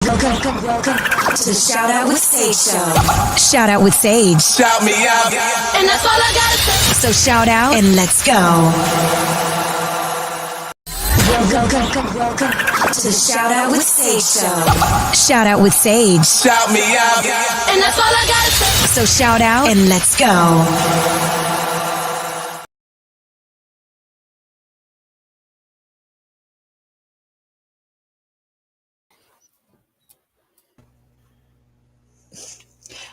Welcome to the Shout Out with Sage show. Shout Out with Sage. Shout me out. And that's all I gotta say. So shout out and let's go. Welcome to the Shout Out with Sage show. Shout Out with Sage. Shout me out. And that's all I gotta say. So shout out and let's go.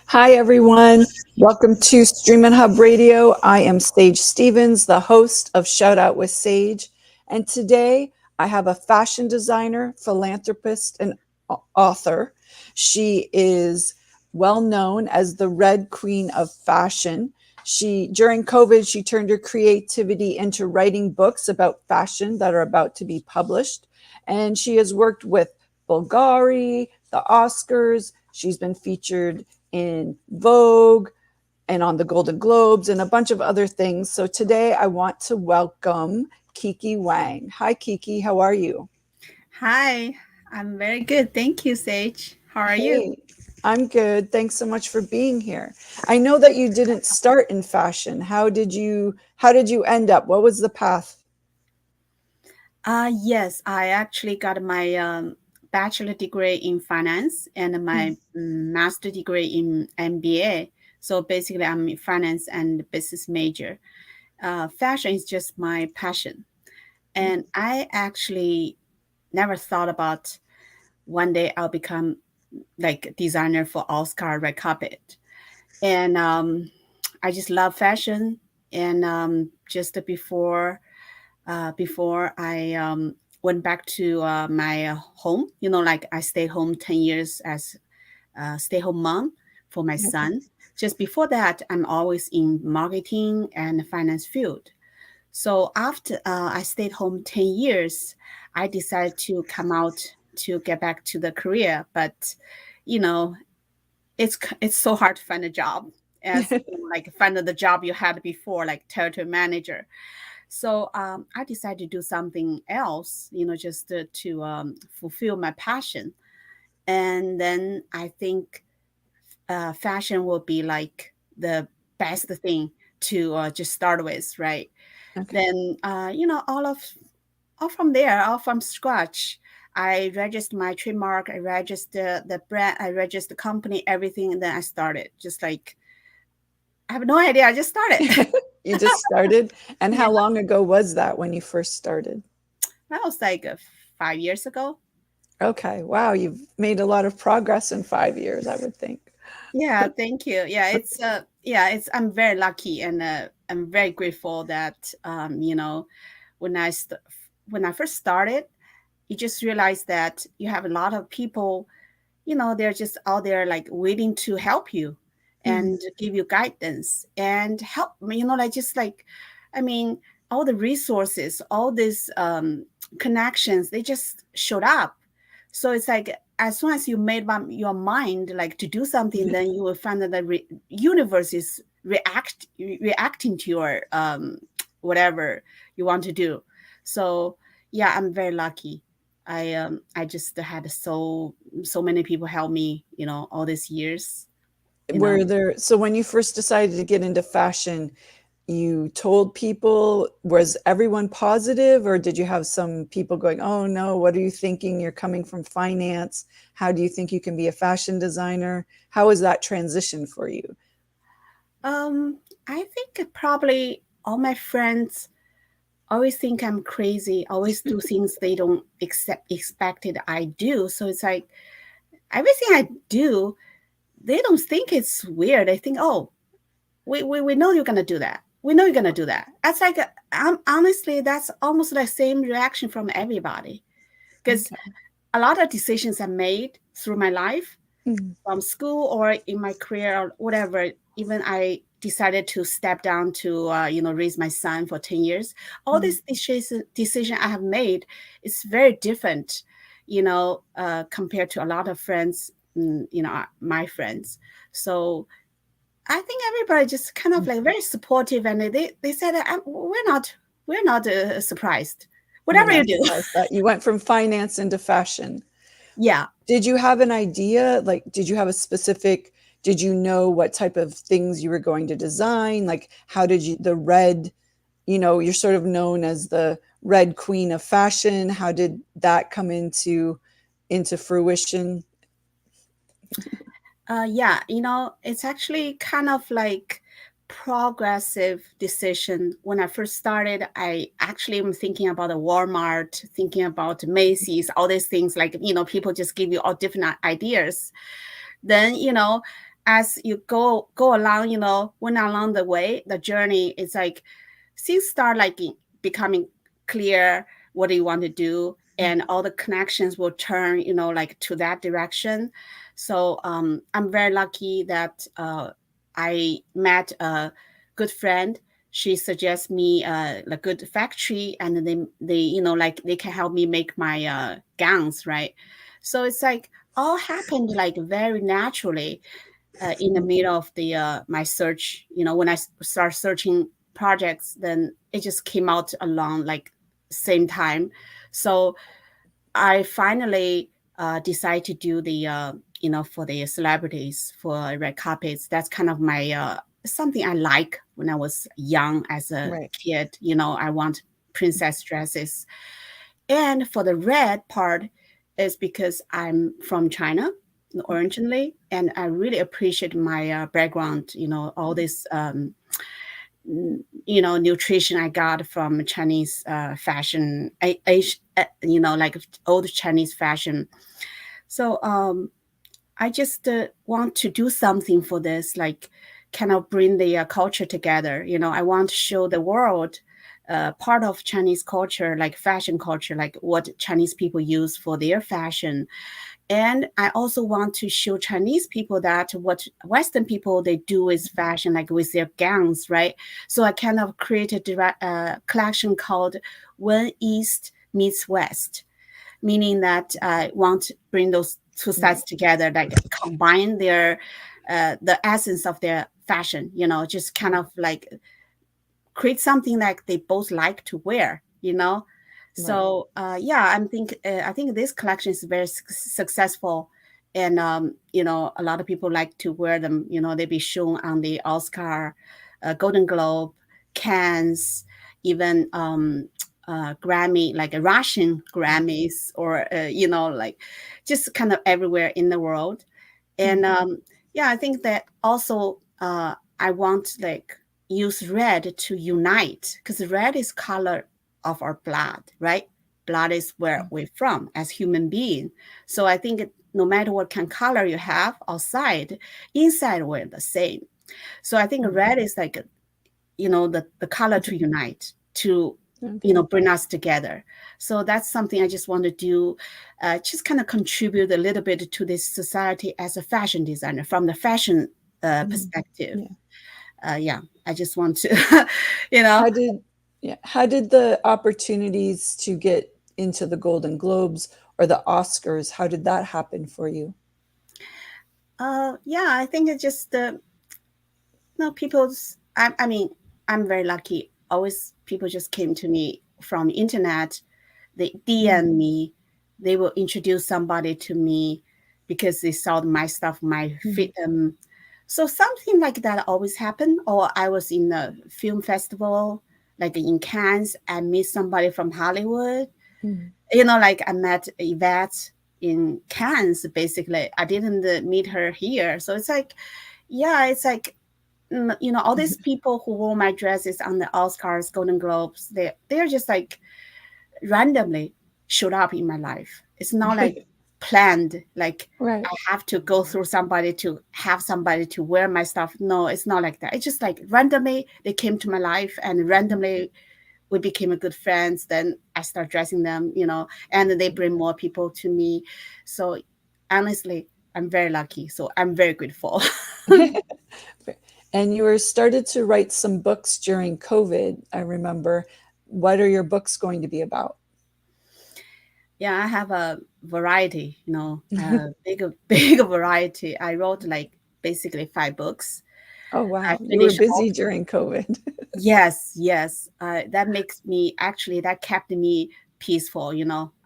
Hi, everyone. Welcome to Streaminn HUBB Radio. I am Sage Stevens, the host of Shout Out with Sage. And today I have a fashion designer, philanthropist, and author. She is well known as the Red Queen of Fashion. During COVID, she turned her creativity into writing books about fashion that are about to be published. And she has worked with Bulgari, the Oscars. She's been featured in Vogue and on the Golden Globes and a bunch of other things. So today I want to welcome Kiki Wang. Hi, Kiki. How are you? Hi, I'm very good. Thank you, Sage. How are you? I'm good. Thanks so much for being here. I know that you didn't start in fashion. How did you end up? What was the path? Yes, I actually got my bachelor degree in finance and my master degree in MBA. So basically, I'm a finance and business major. Fashion is just my passion. And I actually never thought about one day I'll become like designer for Oscar red carpet. And I just love fashion. And just before I went back to my home, like I stayed home 10 years as a stay-home mom for my son. Just before that, I'm always in marketing and finance field. So after I stayed home 10 years, I decided to come out to get back to the career. But, it's so hard to find a job as like find the job you had before, like territory manager. So I decided to do something else, just to fulfill my passion. And then I think fashion will be like the best thing to just start with, right? Okay. Then, all from there, all from scratch. I registered my trademark, I registered the brand, I registered the company, everything. And then I started just like, I have no idea. I just started. You just started? And how long ago was that when you first started? That was like 5 years ago. Okay. Wow. You've made a lot of progress in 5 years, I would think. Yeah. Thank you. Yeah. I'm very lucky and I'm very grateful that, when I first started, you just realize that you have a lot of people, they're just out there like waiting to help you and give you guidance and help me, all the resources, all these connections, they just showed up. So it's like, as soon as you made up your mind, like to do something, then you will find that the universe is reacting to your whatever you want to do. So yeah, I'm very lucky. I just had so many people help me, all these years. So when you first decided to get into fashion, you told people, was everyone positive, or did you have some people going, oh no, what are you thinking? You're coming from finance. How do you think you can be a fashion designer? How was that transition for you? I think probably all my friends always think I'm crazy, always do things they don't expected I do. So it's like everything I do, they don't think it's weird. They think, oh, we know you're gonna do that. We know you're gonna do that. That's like, honestly, that's almost the same reaction from everybody, because a lot of decisions I made through my life, from school or in my career or whatever. Even I decided to step down to raise my son for 10 years. All these decision I have made is very different, compared to a lot of friends, my friends. So I think everybody just kind of like very supportive, and they said we're not surprised. Whatever you do. You went from finance into fashion. Yeah. Did you have an idea? Like, did you have a specific, did you know what type of things you were going to design? Like, how did you, the red, you're sort of known as the red queen of fashion. How did that come into fruition? Yeah, it's actually kind of like progressive decision. When I first started, I actually am thinking about a Walmart, thinking about Macy's, all these things like, people just give you all different ideas. Then, as you go along, when along the way, the journey is like things start like becoming clear. What do you want to do? And all the connections will turn, like to that direction. So I'm very lucky that I met a good friend. She suggests me a good factory, and they like they can help me make my gowns, right? So it's like all happened like very naturally in the middle of the my search. When I start searching projects, then it just came out along like same time. So I finally decided to do the for the celebrities for red carpets. That's kind of my something I like when I was young as a Right. kid. I want princess dresses. And for the red part is because I'm from China originally, and I really appreciate my background, all this nutrition I got from Chinese fashion, like old Chinese fashion. So I just want to do something for this, like kind of bring the culture together. I want to show the world part of Chinese culture, like fashion culture, like what Chinese people use for their fashion. And I also want to show Chinese people that what Western people they do is fashion, like with their gowns, right? So I kind of created a collection called When East Meets West, meaning that I want to bring those two sides together, like combine their the essence of their fashion, just kind of like create something like they both like to wear. So yeah, I think this collection is very successful, and a lot of people like to wear them. They be shown on the Oscar, Golden Globe, Cannes, even Grammy, like Russian Grammys, or like just kind of everywhere in the world. And yeah, I think that also I want like use red to unite, because red is color of our blood, right? Blood is where we're from as human being. So I think no matter what kind of color you have outside, inside we're the same. So I think red is like, the color to unite, to, bring us together. So that's something I just want to do, just kind of contribute a little bit to this society as a fashion designer from the fashion perspective. Yeah, I just want to, How did the opportunities to get into the Golden Globes or the Oscars, how did that happen for you? Yeah, I think it's just people's. I mean, I'm very lucky. Always, people just came to me from internet. They DM me. They will introduce somebody to me because they saw my stuff, my fit. So something like that always happen. Or I was in a film festival, like in Cannes, I meet somebody from Hollywood. Like I met Yvette in Cannes. Basically, I didn't meet her here. So it's like, yeah, it's like, all these people who wore my dresses on the Oscars, Golden Globes, they're just like randomly showed up in my life. It's not like planned, like Right. I have to go through somebody to have somebody to wear my stuff. No, it's not like that. It's just like randomly they came to my life, and randomly we became a good friends. Then I start dressing them, and they bring more people to me. So honestly, I'm very lucky. So I'm very grateful. And you were started to write some books during COVID, I remember. What are your books going to be about? Yeah, I have a variety, big variety. I wrote like basically 5 books. Oh, I wow. You were finished all. busy during COVID. Yes, yes. That kept me peaceful,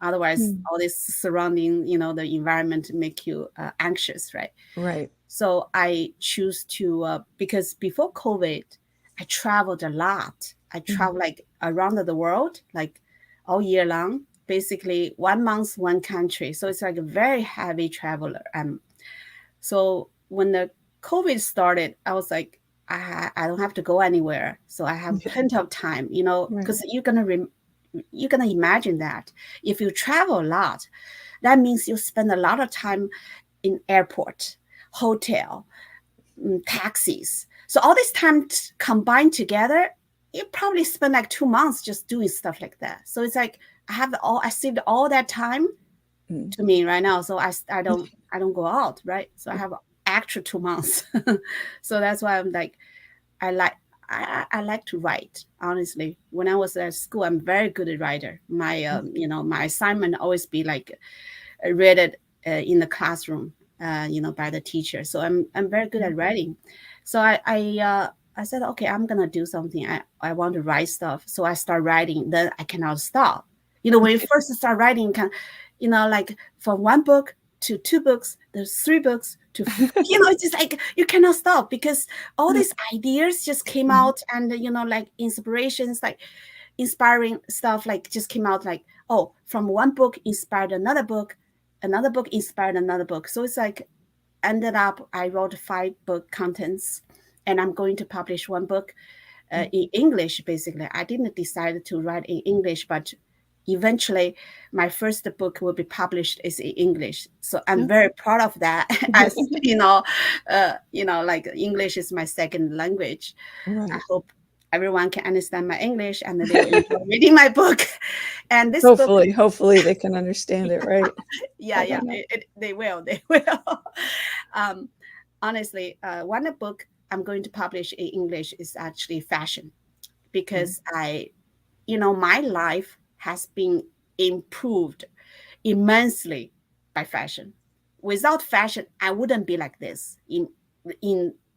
otherwise all this surrounding, the environment make you anxious, right? Right. So I choose to, because before COVID, I traveled a lot. I traveled like around the world, like all year long, basically 1 month, one country. So it's like a very heavy traveler. So when the COVID started, I was like, I don't have to go anywhere. So I have plenty of time, because you're gonna imagine that if you travel a lot, that means you spend a lot of time in airport, hotel, taxis. So all this time combined together, you probably spend like 2 months just doing stuff like that. So it's like I saved all that time to me right now. So I don't go out, right? So I have extra 2 months. So that's why I'm like, I like to write. Honestly, when I was at school, I'm very good at writer. My my assignment always be like read it in the classroom, by the teacher. So I'm very good at writing. So I said, okay, I'm gonna do something. I want to write stuff. So I start writing. Then I cannot stop. When you first start writing, like from 1 book to 2 books, there's 3 books to, it's just like you cannot stop because all these ideas just came out, and like inspirations, like inspiring stuff, like just came out, like, oh, from 1 book inspired another book inspired another book. So it's like ended up I wrote 5 book contents, and I'm going to publish 1 book in English. Basically, I didn't decide to write in English, but eventually my first book will be published is in English. So I'm very proud of that. As like English is my second language. Right. I hope everyone can understand my English and they will enjoy reading my book. And this hopefully they can understand it, right? Yeah, they will. Honestly, one book I'm going to publish in English is actually fashion, because my life has been improved immensely by fashion. Without fashion, I wouldn't be like this in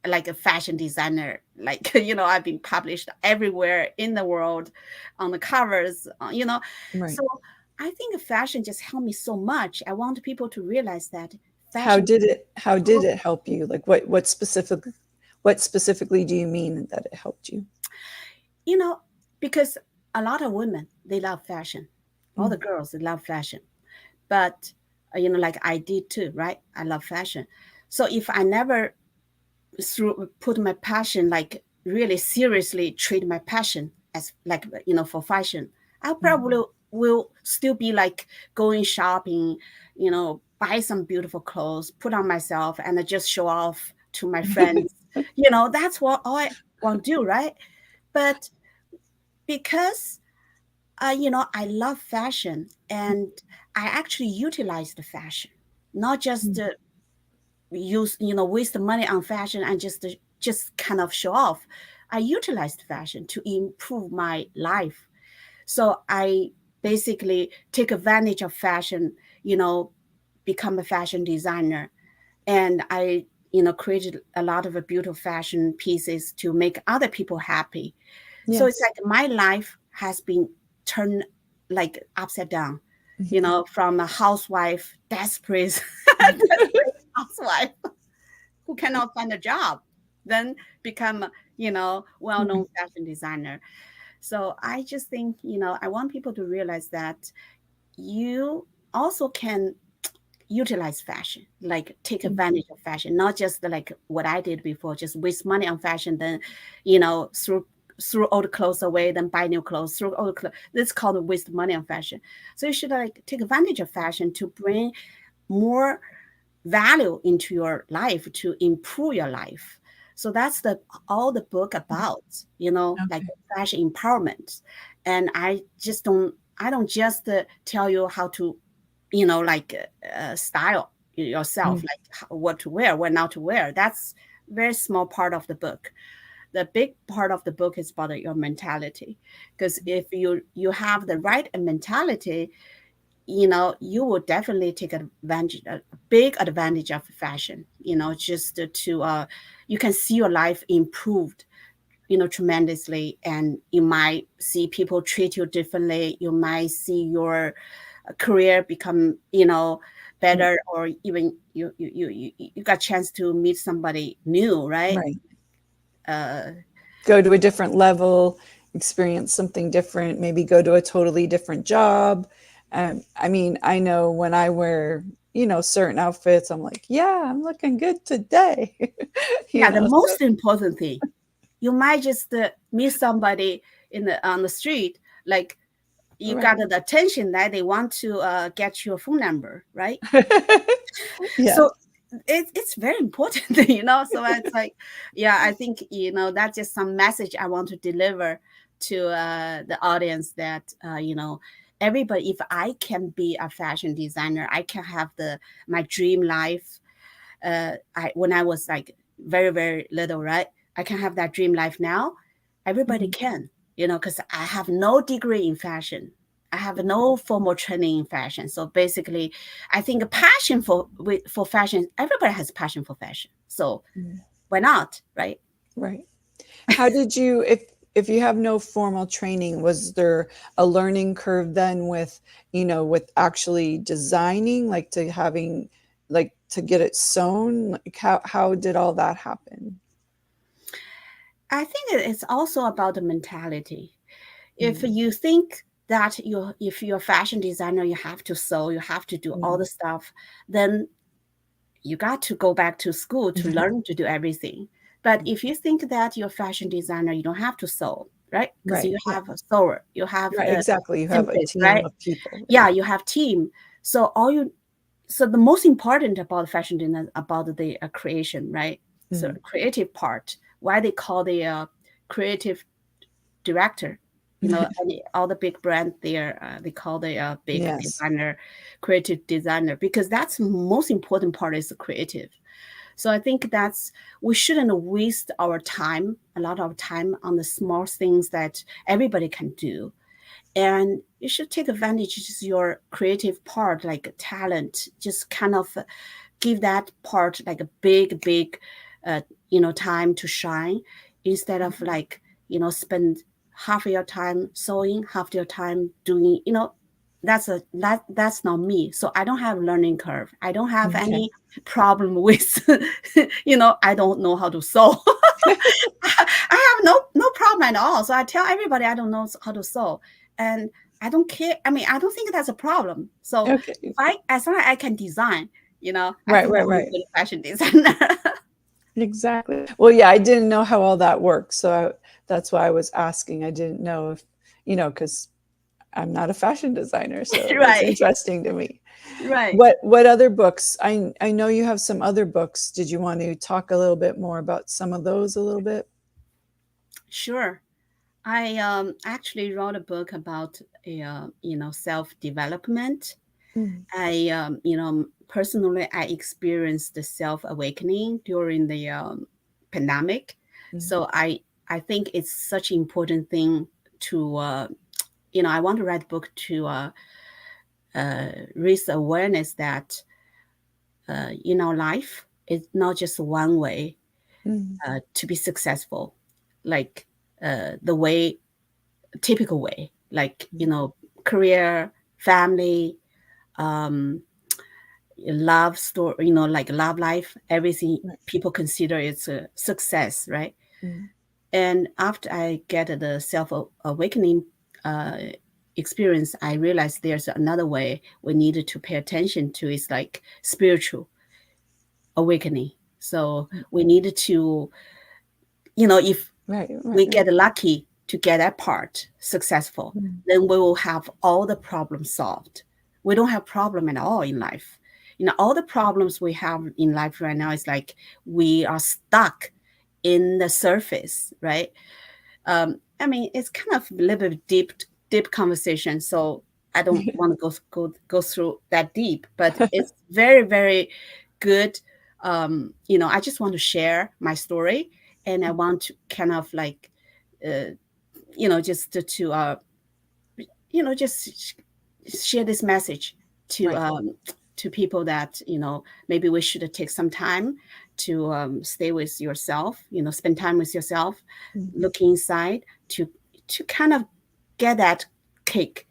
like a fashion designer. Like, I've been published everywhere in the world on the covers, Right. So I think fashion just helped me so much. I want people to realize that fashion. How did it help you? Like what specifically do you mean that it helped you? Because a lot of women, they love fashion. All the girls, they love fashion. But, like I did too, right? I love fashion. So if I never put my passion, like really seriously treat my passion as like, for fashion, I probably will still be like going shopping, buy some beautiful clothes, put on myself and just show off to my friends. That's what all I want to do, right? But because I love fashion, and I actually utilize the fashion, not just waste the money on fashion and just kind of show off. I utilized fashion to improve my life. So I basically take advantage of fashion, become a fashion designer, and I created a lot of beautiful fashion pieces to make other people happy. Yes. So it's like my life has been turned like upside down, from a housewife, desperate housewife who cannot find a job, then become, well-known fashion designer. So I just think, I want people to realize that you also can utilize fashion, like take advantage of fashion, not just like what I did before, just waste money on fashion, then, throw old clothes away, then buy new clothes, throw old clothes. This is called waste money on fashion. So you should like take advantage of fashion to bring more value into your life, to improve your life. So that's all the book about, like fashion empowerment. And I don't just tell you how to, style yourself, like what to wear, what not to wear. That's very small part of the book. The big part of the book is about your mentality, because if you have the right mentality, you will definitely take a big advantage of fashion, just to you can see your life improved tremendously, and you might see people treat you differently. You might see your career become, better, or even you got a chance to meet somebody new, right? Right. Uh, Go to a different level, experience something different, maybe go to a totally different job. I mean, I know when I wear, certain outfits, I'm like, yeah, I'm looking good today. yeah, the So most important thing, you might just meet somebody on the street, like you right. got the attention that they want to get your phone number, right? Yes. So it's very important, so it's like, yeah, I think, that's just some message I want to deliver to the audience, that everybody, if I can be a fashion designer, I can have my dream life. When I was like very, very little, right? I can have that dream life now. Everybody Mhm. can, because I have no degree in fashion. I have no formal training in fashion. So basically, I think a passion for fashion. Everybody has passion for fashion. So Mm. why not, right? Right. How did you, if you have no formal training, was there a learning curve then with, with actually designing, like to having, like to get it sewn? Like how did all that happen? I think it's also about the mentality. If Mm, you think that if you're a fashion designer, you have to sew, you have to do all mm. the stuff, then you got to go back to school to learn to do everything. But if you think that you're a fashion designer, you don't have to sew, right? Because Right. you Yeah. have a sewer, you have Right. the Exactly. You have a seamstress, team right? of people. Yeah, you have team. So the most important about fashion design, about the creation, right? So Mm. creative part, why they call the creative director. All the big brand there, they call the big Yes. designer, creative designer, because that's the most important part is the creative. So I think we shouldn't waste a lot of time on the small things that everybody can do. And you should take advantage of your creative part, like talent, just kind of give that part like a big, uh, time to shine, instead of like, spend half of your time sewing, half of your time doing, that's not me. So I don't have learning curve. I don't have Okay. any problem with, I don't know how to sew. I have no problem at all. So I tell everybody I don't know how to sew, and I don't care. I mean, I don't think that's a problem. So Okay. as long as I can design, I Right. think Right. I'm a Right. good fashion designer. Exactly. Well, yeah, I didn't know how all that works, so that's why I was asking. I didn't know if, because I'm not a fashion designer, so it was Right, interesting to me. right. What other books? I know you have some other books. Did you want to talk a little bit more about some of those a little bit? Sure. I actually wrote a book about self development. Mm, I personally I experienced the self awakening during the pandemic. mm, So I think it's such an important thing to I want to write a book to raise awareness that life is not just one way mm, to be successful, like the way typical way, like mm. career, family, um, love story, like love life, everything Right. people consider it's a success, right? Mm, And after I get the self awakening uh, experience, I realized there's another way we needed to pay attention to. It's like spiritual awakening. So mm. we needed to, if Right. Right. we Right. get lucky to get that part successful, Mm, then we will have all the problems solved. We don't have problem at all in life. All the problems we have in life right now is like we are stuck in the surface, right? I mean, it's kind of a little bit deep conversation. So I don't want to go through that deep, but it's very, very good. I just want to share my story, and I want to kind of like, uh, just just share this message to right. to people that, maybe we should take some time to stay with yourself, spend time with yourself, look inside to kind of get that kick,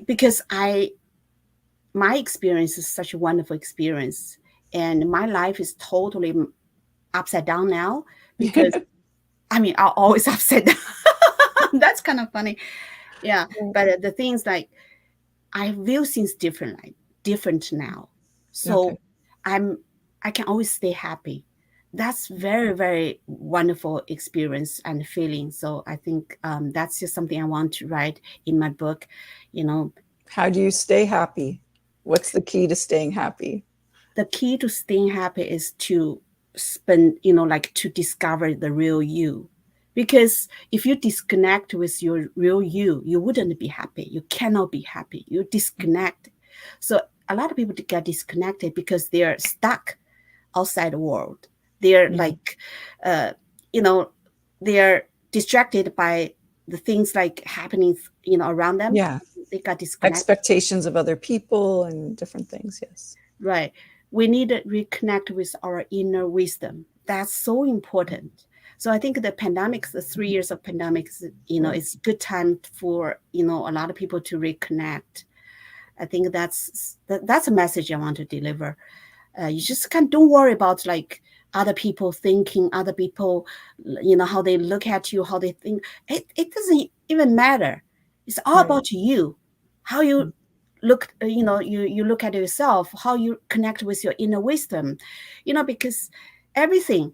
because my experience is such a wonderful experience, and my life is totally upside down now because I'm always upside down. That's kind of funny. Yeah. But the things like I view things different now. So I can always stay happy. That's very, very wonderful experience and feeling. So I think that's just something I want to write in my book. How do you stay happy? What's the key to staying happy? The key to staying happy is to spend, to discover the real you. Because if you disconnect with your real you wouldn't be happy. You cannot be happy. You disconnect. So a lot of people get disconnected because they're stuck outside the world. They're they're distracted by the things like happening, around them. Yeah. They got disconnected. Expectations of other people and different things. Yes. Right. We need to reconnect with our inner wisdom. That's so important. So I think the 3 years of pandemics, it's a good time for, a lot of people to reconnect. I think that's a message I want to deliver. You just don't worry about like other people thinking, other people, how they look at you, how they think. It doesn't even matter. It's all about you, how you look, you look at yourself, how you connect with your inner wisdom, because everything,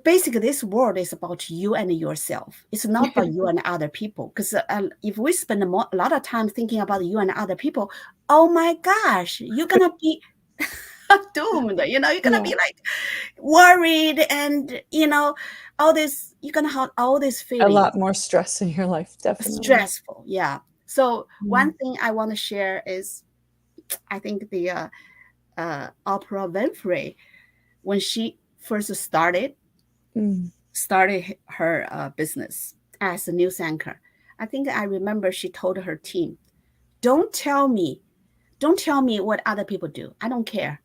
basically this world is about you and yourself. It's not about you and other people. Because if we spend a lot of time thinking about you and other people, oh my gosh, you're going to be doomed. You're going to be like worried and, all this, you're going to have all this feeling. A lot more stress in your life, definitely. Stressful, yeah. So one thing I want to share is, I think the Oprah Winfrey, when she first started her business as a news anchor, I think I remember she told her team, don't tell me what other people do. I don't care.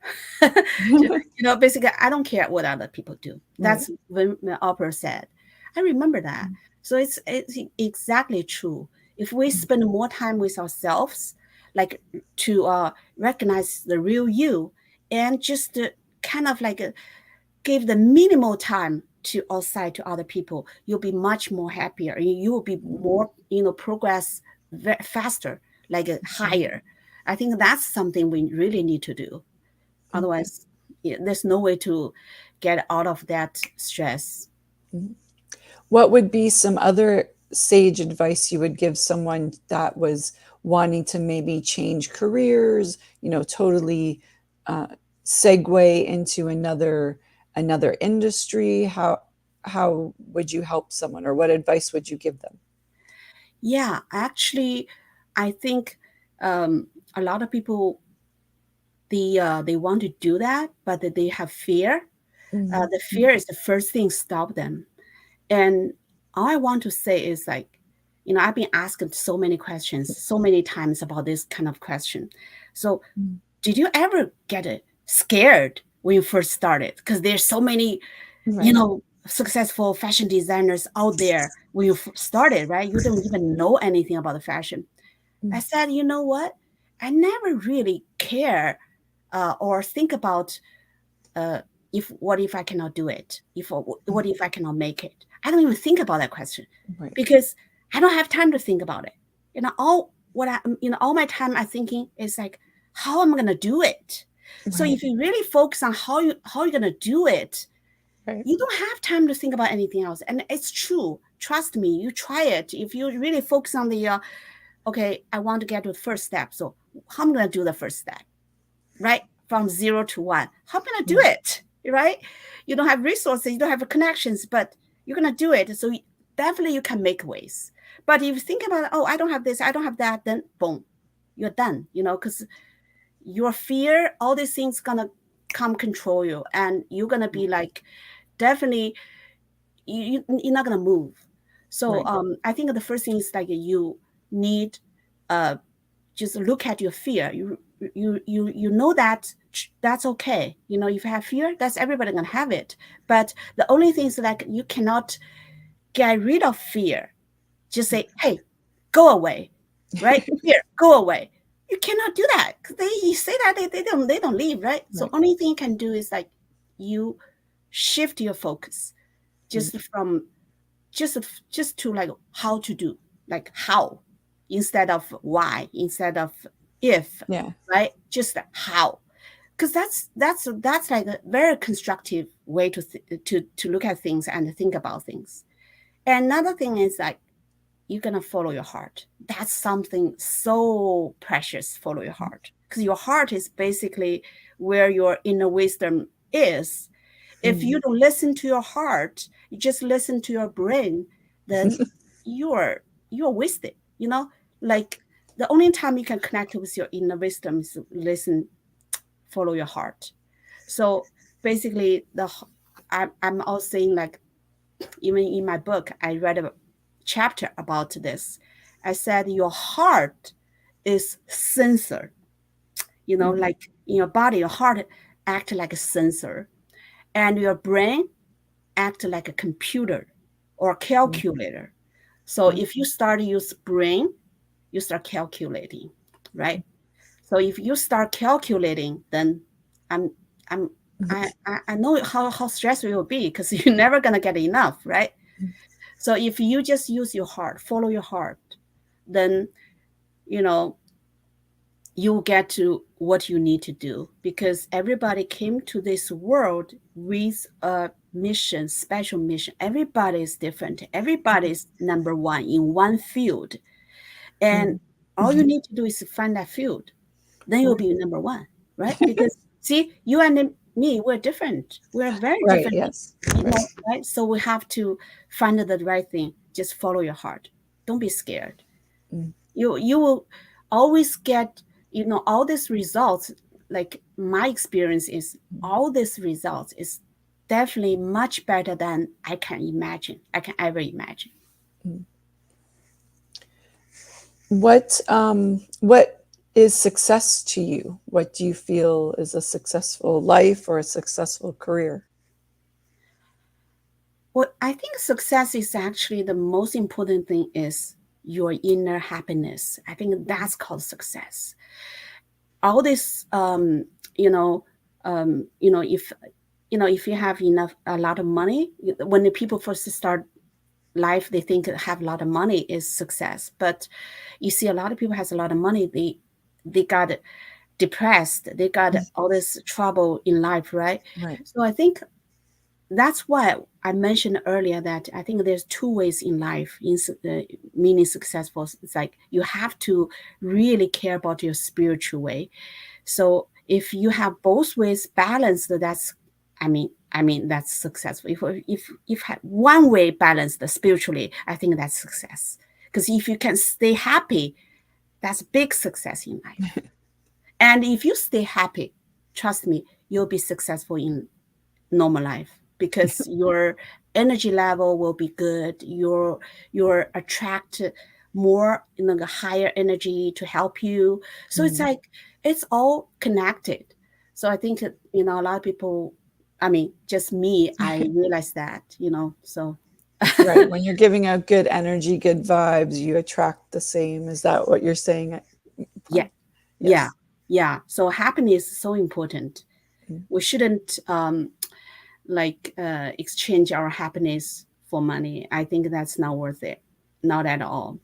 Basically, I don't care what other people do. That's when Oprah said. I remember that. So it's exactly true. If we spend more time with ourselves, like to recognize the real you, and just kind of like give the minimal time to outside to other people, you'll be much more happier. You will be more, progress faster, like higher. I think that's something we really need to do. Otherwise, there's no way to get out of that stress. What would be some other sage advice you would give someone that was wanting to maybe change careers, totally segue into another industry? How would you help someone, or what advice would you give them? Yeah, actually, I think a lot of people, they want to do that, but they have fear. The fear is the first thing stop them. And all I want to say is like, I've been asked so many questions, so many times about this kind of question. So did you ever get scared when you first started? Because there's so many, successful fashion designers out there when you started, right? You don't even know anything about the fashion. I said, you know what? I never really care or think about what if I cannot do it? What if I cannot make it? I don't even think about that question because I don't have time to think about it. All my time I'm thinking is like, how am I gonna do it? So if you really focus on how you're gonna do it, you don't have time to think about anything else. And it's true. Trust me, you try it. If you really focus on the okay, I want to get to the first step. So how am I gonna do the first step? Right? From 0 to 1. How am I gonna do it? Right? You don't have resources, you don't have connections, but you're gonna do it. So definitely you can make ways. But if you think about, I don't have this, I don't have that, then boom, you're done. Because your fear, all these things gonna come control you, and you're gonna be like, definitely, you're not gonna move. So I think the first thing is like you need just look at your fear. You you know that that's okay. You know, if you have fear, that's everybody gonna have it. But the only thing is like you cannot get rid of fear. Just say, hey, go away, right? Fear, go away. You cannot do that. You say that they don't leave, right? So only thing you can do is like you shift your focus just from just to like how to do, like how, instead of why, instead of if, right? Just how, because that's like a very constructive way to look at things and think about things. And another thing is like you're gonna follow your heart. That's something so precious. Follow your heart, because your heart is basically where your inner wisdom is. If you don't listen to your heart, you just listen to your brain, then you're wasted. You know, like the only time you can connect with your inner wisdom is listen, follow your heart. So basically, I'm also saying like, even in my book, I read a chapter about this. I said your heart is sensor. You know, like in your body, your heart act like a sensor, and your brain act like a computer or calculator. So if you start use brain, you start calculating, right? So if you start calculating, then I'm I know how stressful it will be, because you're never gonna get enough, right? So if you just use your heart, follow your heart, then you know you'll get to what you need to do, because everybody came to this world with a mission, special mission. Everybody is different. Everybody is number one in one field. And all you need to do is find that field. Then you'll be number one, right? Because see, you and me, we're different. We're very different. Yes. You know, right? So we have to find the right thing. Just follow your heart. Don't be scared. You will always get, you know, all these results. Like my experience is all these results is definitely much better than I can ever imagine. What is success to you? What do you feel is a successful life or a successful career? Well, I think success is actually the most important thing is your inner happiness. I think that's called success. All this, if you have a lot of money, when the people first start life, they think have a lot of money is success. But you see, a lot of people has a lot of money, they got depressed, they got all this trouble in life, right? So I think that's why I mentioned earlier that I think there's two ways in life in meaning successful. It's like you have to really care about your spiritual way. So if you have both ways balanced, that's that's successful. If one way balanced spiritually, I think that's success. Because if you can stay happy, that's big success in life. And if you stay happy, trust me, you'll be successful in normal life, because your energy level will be good. You're attract more, higher energy to help you. So it's like it's all connected. So I think a lot of people, just me, I realized that, so Right. When you're giving out good energy, good vibes, you attract the same. Is that what you're saying? Yeah. Yes. Yeah. So happiness is so important. We shouldn't exchange our happiness for money. I think that's not worth it. Not at all.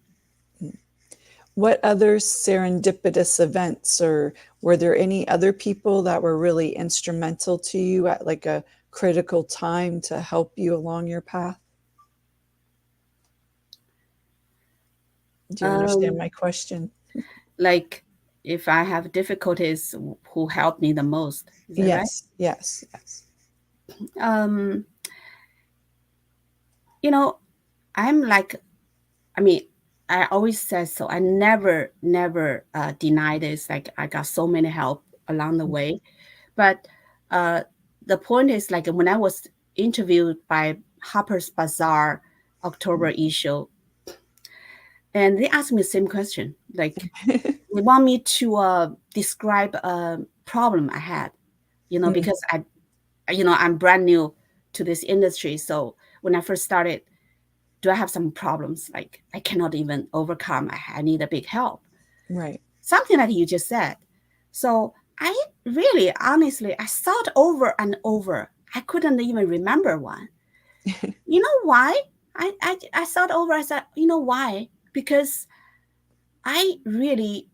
What other serendipitous events, or were there any other people that were really instrumental to you at like a critical time to help you along your path? Do you understand my question? Like if I have difficulties, who helped me the most? Is that Yes. right? Yes. I'm like, I always said so. I never deny this. Like I got so many help along the way. But the point is, like when I was interviewed by Harper's Bazaar October issue, and they asked me the same question. Like they want me to describe a problem I had, because I'm brand new to this industry. So when I first started, do I have some problems? Like I cannot even overcome. I need a big help. Right. Something like you just said. So I really, honestly, I thought over and over. I couldn't even remember one. You know why? I thought over. I said, you know why? Because I really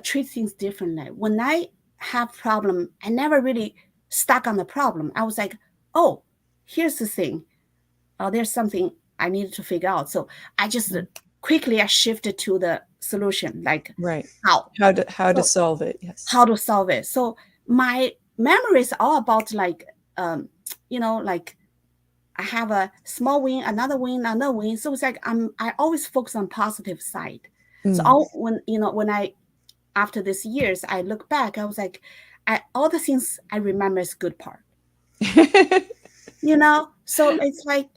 treat things differently. When I have problem, I never really stuck on the problem. I was like, oh, here's the thing. Oh, there's something I needed to figure out. So I just quickly I shifted to the solution, like Right. how to solve it. Yes. How to solve it. So my memory is all about like like I have a small win, another win, another win. So it's like I always focus on positive side. So when I after these years I look back, I was like, all the things I remember is good part. So it's like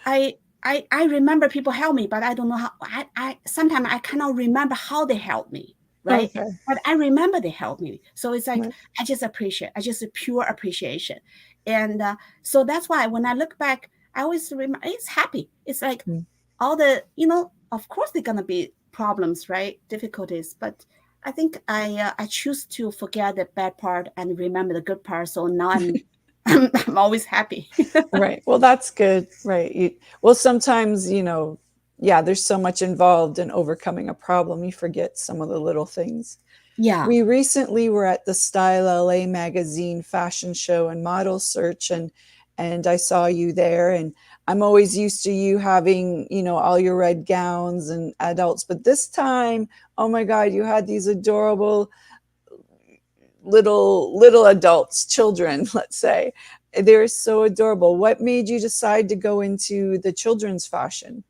I remember people help me, but I don't know how. I sometimes I cannot remember how they helped me, right? Okay. But I remember they helped me. So it's like Right. I just appreciate. I just a pure appreciation, and so that's why when I look back, I always remember. It's happy. It's like all the of course they're gonna be problems, right? Difficulties, but I think I choose to forget the bad part and remember the good part. So now I'm always happy. Right. Well, that's good. Right. Well, sometimes, there's so much involved in overcoming a problem. You forget some of the little things. Yeah. We recently were at the Style LA magazine fashion show and model search, and I saw you there, and I'm always used to you having, all your red gowns and adults, but this time, oh my God, you had these adorable little adults, children, let's say. They're so adorable. What made you decide to go into the children's fashion?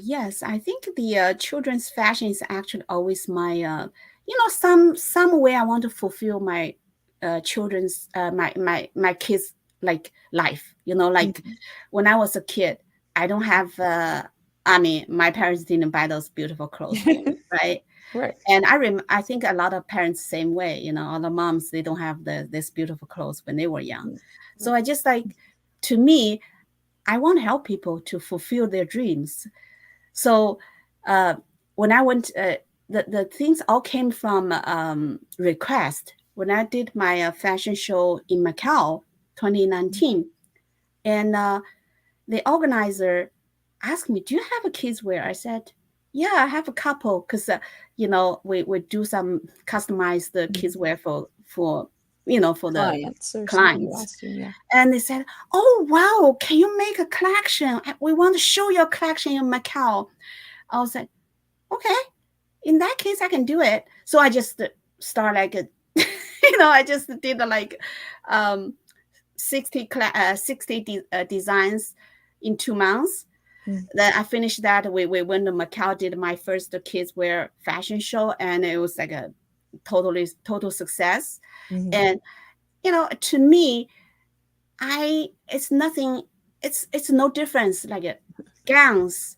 Yes, I think the children's fashion is actually always my, some way I want to fulfill my children's, my kids' like life. Like when I was a kid, I don't have. My parents didn't buy those beautiful clothes for me, right? Right. And I think a lot of parents same way. All the moms, they don't have this beautiful clothes when they were young. So I just like, to me, I want to help people to fulfill their dreams. So when I went, the things all came from request. When I did my fashion show in Macau, 2019, and the organizer asked me, "Do you have a kids wear?" I said, "Yeah, I have a couple," because we do some customized the kids wear for the clients. And they said, "Oh wow, can you make a collection? We want to show your collection in Macau." I was like, "Okay, in that case, I can do it." So I just start like I just did like 60 designs in 2 months. Then I finished that. We went to Macau, did my first kids wear fashion show, and it was like a total success. And to me, it's nothing. It's no difference. Like gowns,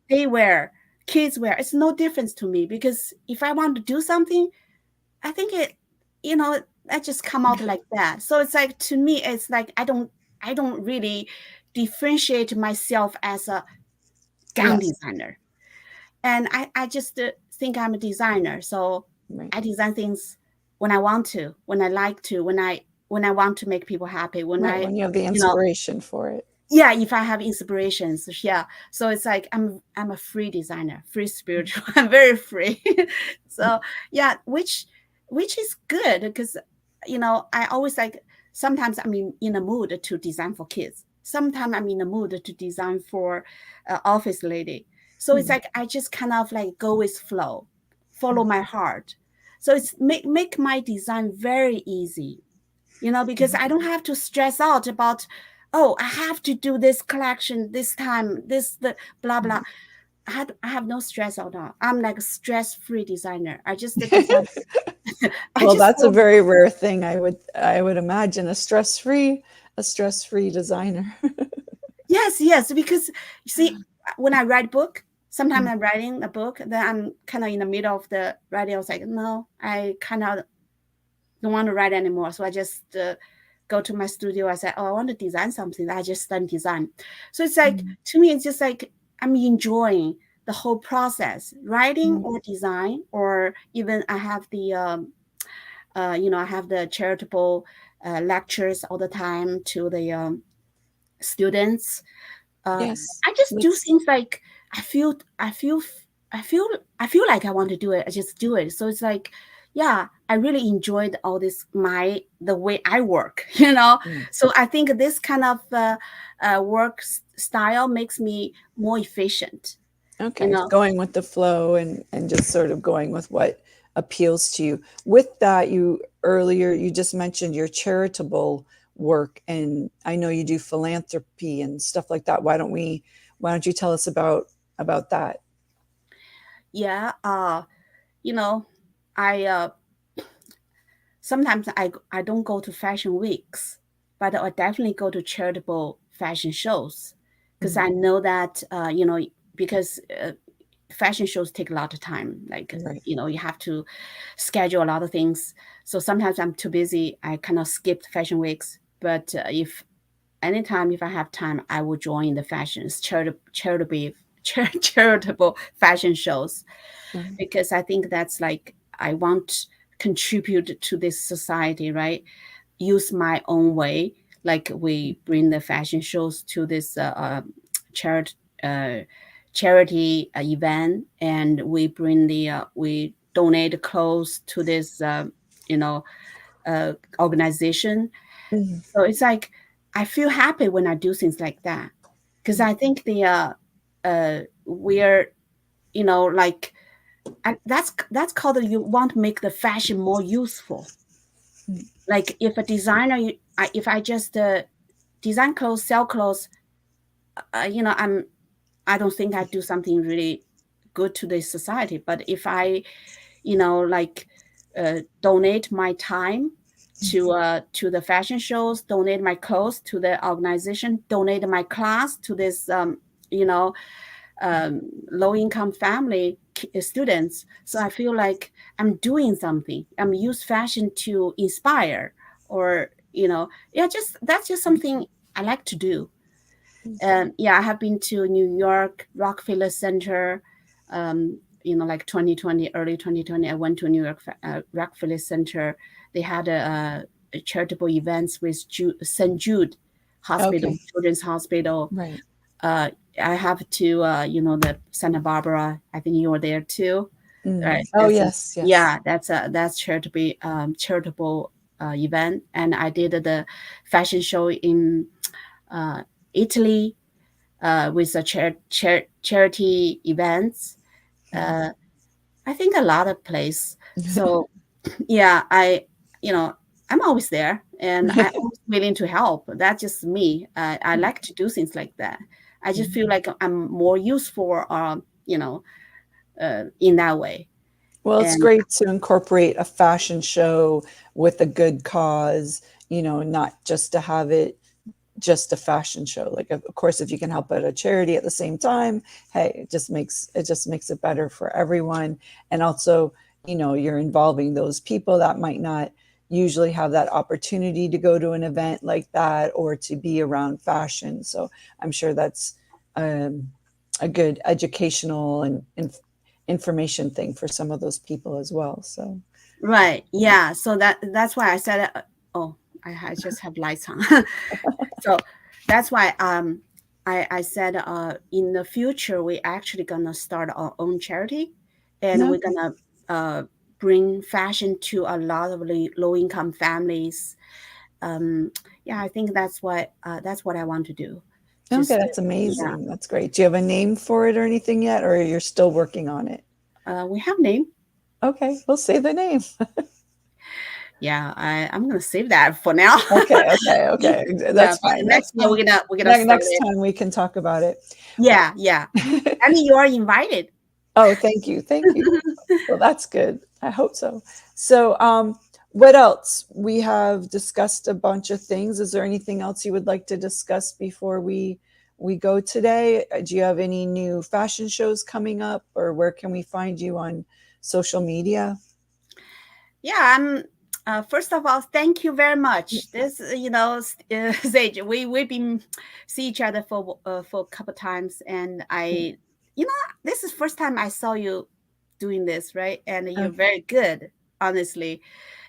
they wear, kids wear. It's no difference to me, because if I want to do something, I think that just come out like that. So it's like, to me, it's like I don't really differentiate myself as a gown designer, and I just think I'm a designer. So I design things when I want to, when I like to, when I want to make people happy, when you have the inspiration for it. Yeah, if I have inspirations, yeah. So it's like I'm a free designer, free spiritual. I'm very free. So yeah, which is good, because I always like, sometimes I'm in a mood to design for kids. Sometimes I'm in a mood to design for office lady. So it's like I just kind of like go with flow, follow my heart. So it's make my design very easy, because I don't have to stress out about, oh, I have to do this collection this time, the blah blah. I have no stress at all. I'm like a stress-free designer. I just design. Well, that's a very rare thing. I would imagine a stress-free designer. Yes, because you see, when I write book, Sometimes I'm writing a book, then I'm kind of in the middle of the writing. I was like, no, I kind of don't want to write anymore. So I just go to my studio. I said, oh, I want to design something. I just study design. So it's like, to me, it's just like I'm enjoying the whole process, writing or design, or even I have the, I have the charitable lectures all the time to the students. Yes. I just do things like I feel like I want to do it. I just do it. So it's like, yeah, I really enjoyed all this the way I work, So I think this kind of work style makes me more efficient. Okay, going with the flow and just sort of going with what appeals to you. With that, earlier you just mentioned your charitable work, and I know you do philanthropy and stuff like that. Why don't you tell us about that? Yeah, I sometimes I don't go to fashion weeks, but I definitely go to charitable fashion shows because I know that because fashion shows take a lot of time. Like Right. You have to schedule a lot of things. So sometimes I'm too busy. I kind of skip fashion weeks. But if I have time, I will join the charitable fashion shows because I think that's like I want to contribute to this society, right? Use my own way. Like we bring the fashion shows to this charity charity event, and we bring we donate clothes to this organization. So it's like I feel happy when I do things like that because I think we're like that's called you want to make the fashion more useful. Like if a designer, if I just design clothes, sell clothes, I don't think I do something really good to the society. But if I, like donate my time to the fashion shows, donate my clothes to the organization, donate my class to this, low income family students. So I feel like I'm doing something. I'm use fashion to inspire, or that's just something I like to do. I have been to New York Rockefeller Center. Like 2020, early 2020, I went to New York Rockefeller Center. They had a charitable events with St. Jude Hospital, Okay. Children's Hospital. Right. I have to, the Santa Barbara. I think you were there too, right? Oh, yes. Yeah, that's charitable event, and I did the fashion show in Italy with a charity events. I think a lot of place. So yeah, I'm always there, and I'm always willing to help. That's just me. I like to do things like that. I just feel like I'm more useful, in that way. Well, it's And great to incorporate a fashion show with a good cause, not just to have it just a fashion show. Like, of course, if you can help out a charity at the same time, hey, it just makes it better for everyone. And also, you're involving those people that might not usually have that opportunity to go to an event like that or to be around fashion. So I'm sure that's a good educational and information thing for some of those people as well. So right, yeah. So that's why I said, oh, I just have lights on. So that's why I said in the future we actually gonna start our own charity, and we're gonna bring fashion to a lot of low income families. I think that's what I want to do. okay, that's amazing. That's great. Do you have a name for it or anything yet, or you're still working on it? We have name. Okay, we'll say the name. Yeah, I'm gonna save that for now. Okay. That's fine. Next year we're gonna next time we can talk about it. Yeah. I mean, you are invited. Oh, thank you. Well, that's good. I hope so. So, what else? We have discussed a bunch of things. Is there anything else you would like to discuss before we we go today. Do you have any new fashion shows coming up, or where can we find you on social media? Yeah, first of all, thank you very much. This, Sage, we've been see each other for a couple times, and this is first time I saw you doing this, right? And you're Okay. very good. Honestly,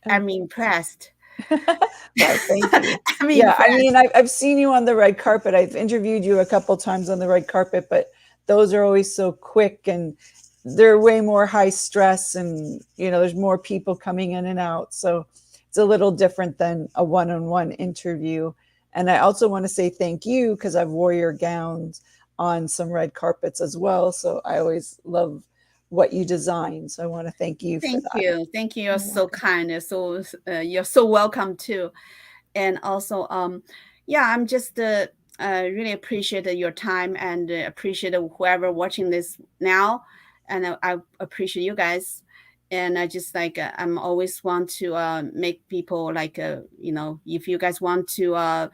I'm impressed. Well, thank you. I'm Yeah, I impressed. mean, I've seen you on the red carpet. I've interviewed you a couple times on the red carpet, but those are always so quick and they're way more high stress, and there's more people coming in and out. So it's a little different than a one-on-one interview. And I also want to say thank you because I've wore your gowns on some red carpets as well. So I always love what you design. So I want to thank you for Thank that. you. Thank you. You're so kind. You're so welcome too. And also, I'm just really appreciate your time and appreciate whoever watching this now. And I appreciate you guys. And I just I'm always want to make people if you guys want to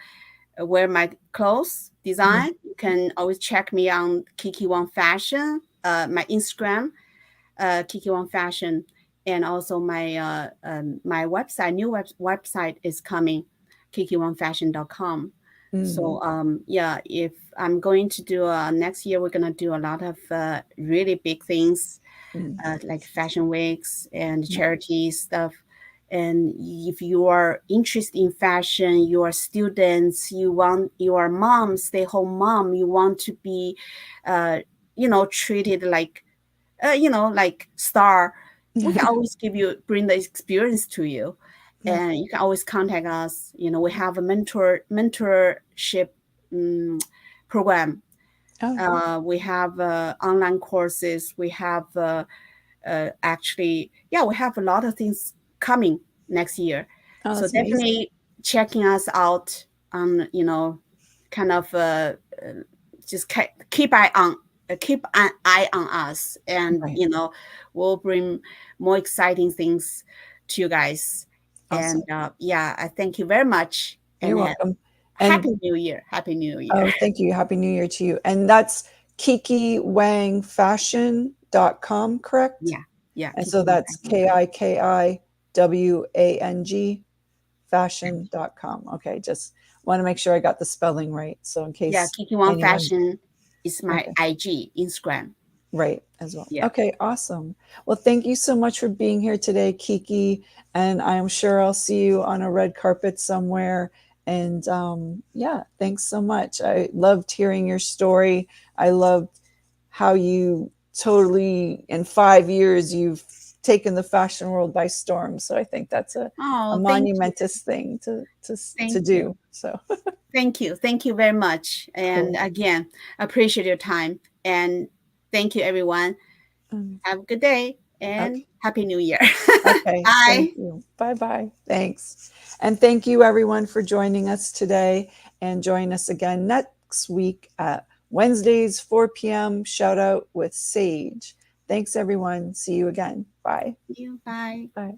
wear my clothes design, you can always check me on Kiki Wong Fashion, my Instagram, Kiki Wong Fashion, and also my my website. New website is coming, kikiwongfashion.com. So if I'm going to do next year, we're gonna do a lot of really big things, like fashion weeks and charity stuff. And if you are interested in fashion, you are students, you are mom, stay home mom, you want to be, treated like, like star, we can always bring the experience to you. And you can always contact us. We have a mentorship program. We have online courses. We have we have a lot of things coming next year. So definitely checking us out on, kind of just keep an eye on us, and we'll bring more exciting things to you guys. Awesome. And I thank you very much. You're And welcome. Happy New Year. Happy New Year. Oh, thank you. Happy New Year to you. And that's kikiwangfashion.com, correct? Yeah. And so that's KIKIWANG fashion.com. Okay, just want to make sure I got the spelling right. So in case Kiki Wong Fashion is my IG, Instagram. Right, as well. Yeah. Okay, awesome. Well, thank you so much for being here today, Kiki. And I'm sure I'll see you on a red carpet somewhere. And thanks so much. I loved hearing your story. I loved how you totally, in 5 years, you've taken the fashion world by storm. So I think that's a monumentous thing to do. So thank you very much. And again, appreciate your time, and thank you, everyone. Have a good day and Happy New Year. Okay. Bye. Thank you. Bye. Thanks. And thank you, everyone, for joining us today, and join us again next week at Wednesdays, 4 p.m. Shout Out with Sage. Thanks, everyone. See you again. Bye. See you. Bye. Bye.